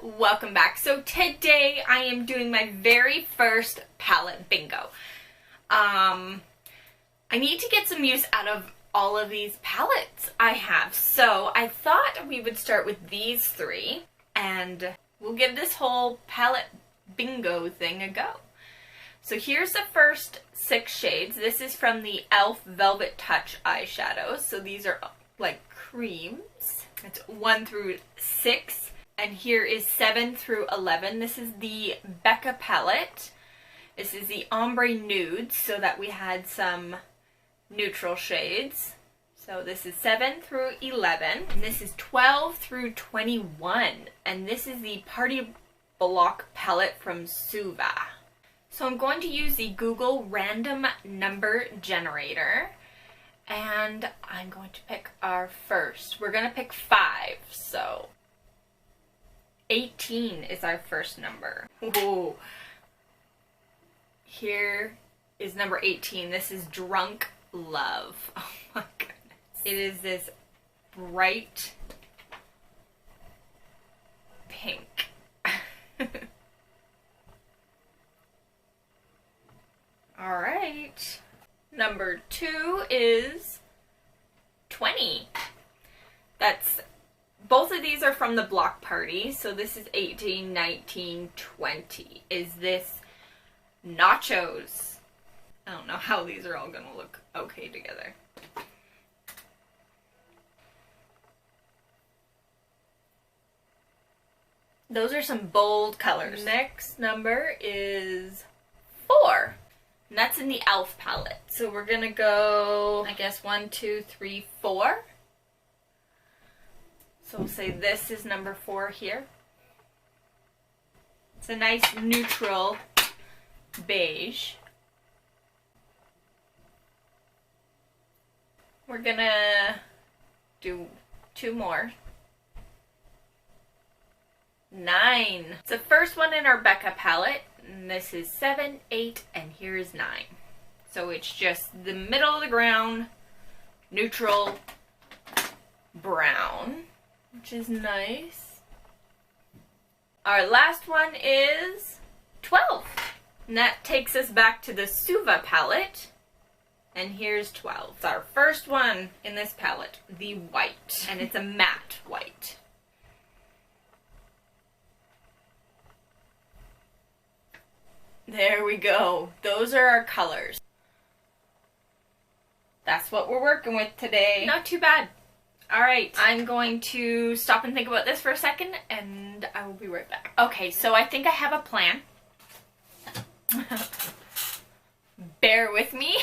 welcome back. So today I am doing my very first palette bingo. I need to get some use out of all of these palettes I have. So I thought we would start with these three and we'll give this whole palette bingo thing a go. So here's the first 6 shades. This is from the e.l.f. Velvet Touch eyeshadows. So these are like creams. It's 1 through 6. And here is 7 through 11. This is the Becca palette. This is the Ombre Nudes, so that we had some neutral shades. So this is 7 through 11. And this is 12 through 21. And this is the Party Block palette from Suva. So I'm going to use the Google Random Number Generator. And I'm going to pick our first. We're going to pick 5, so 18 is our first number. Ooh. Here is number 18. This is Drunk Love. Oh my goodness. It is this bright pink. Alright. Number 2 is 20. Both of these are from the Block Party. So this is 18, 19, 20. Is this Nachos? I don't know how these are all gonna look okay together. Those are some bold colors. Next number is 4. And that's in the e.l.f. palette. So we're gonna go, I guess, 1, 2, 3, 4. So we'll say this is number 4 here. It's a nice neutral beige. We're gonna do 2 more. 9. It's the first one in our Becca palette. And this is 7, 8, and here is 9. So it's just the middle of the ground, neutral brown, which is nice. Our last one is 12. And that takes us back to the Suva palette. And here's 12. It's our first one in this palette, the white. And it's a matte white. There we go. Those are our colors. That's what we're working with today. Not too bad. Alright, I'm going to stop and think about this for a second, and I will be right back. Okay, so I think I have a plan. Bear with me.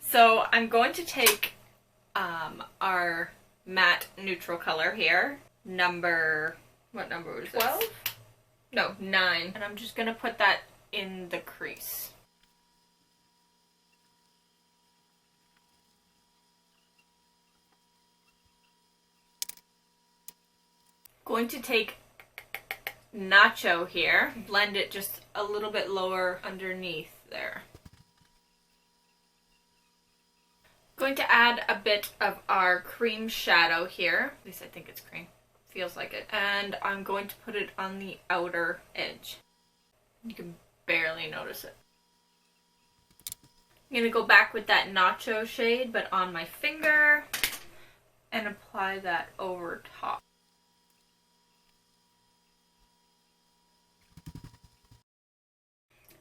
So I'm going to take our matte neutral color here. What number was this? 12? No, 9. And I'm just going to put that in the crease. Going to take Nacho here, blend it just a little bit lower underneath there. Going to add a bit of our cream shadow here. At least I think it's cream. Feels like it. And I'm going to put it on the outer edge. You can barely notice it. I'm going to go back with that Nacho shade, but on my finger, and apply that over top.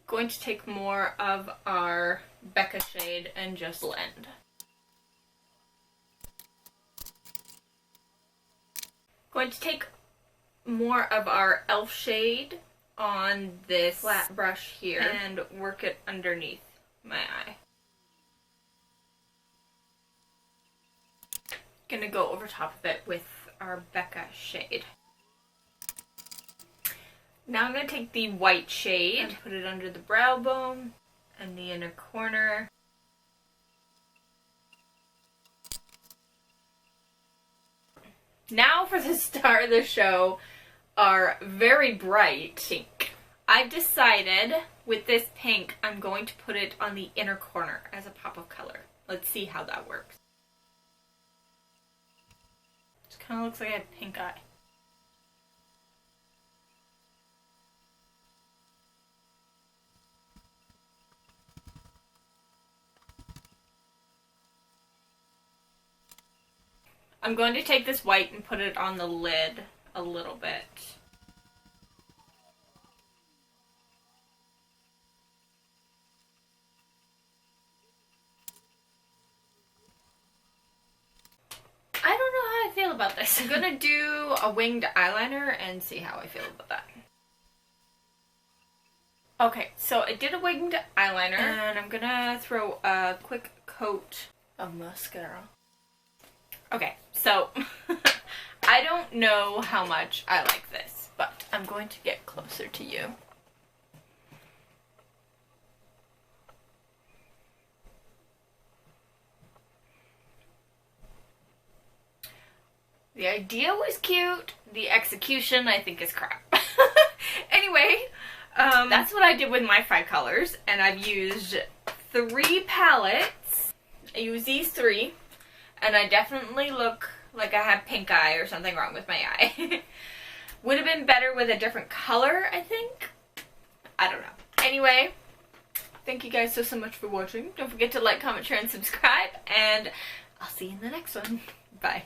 Going to take more of our Becca shade and just blend. Going to take more of our e.l.f. shade on this flat brush here and work it underneath my eye. Gonna go over top of it with our Becca shade. Now I'm going to take the white shade and put it under the brow bone and the inner corner. Now for the star of the show, our very bright pink. I've decided with this pink, I'm going to put it on the inner corner as a pop of color. Let's see how that works. It kind of looks like I have pink eye. I'm going to take this white and put it on the lid a little bit. I don't know how I feel about this. I'm gonna do a winged eyeliner and see how I feel about that. Okay, so I did a winged eyeliner and I'm gonna throw a quick coat of mascara. Okay, so I don't know how much I like this, but I'm going to get closer to you. The idea was cute, the execution I think is crap. Anyway, that's what I did with my 5 colors, and I've used 3 palettes. I used these 3, and I definitely look like I have pink eye or something wrong with my eye. Would have been better with a different color, I think. I don't know. Anyway, thank you guys so much for watching. Don't forget to like, comment, share, and subscribe, and I'll see you in the next one. Bye.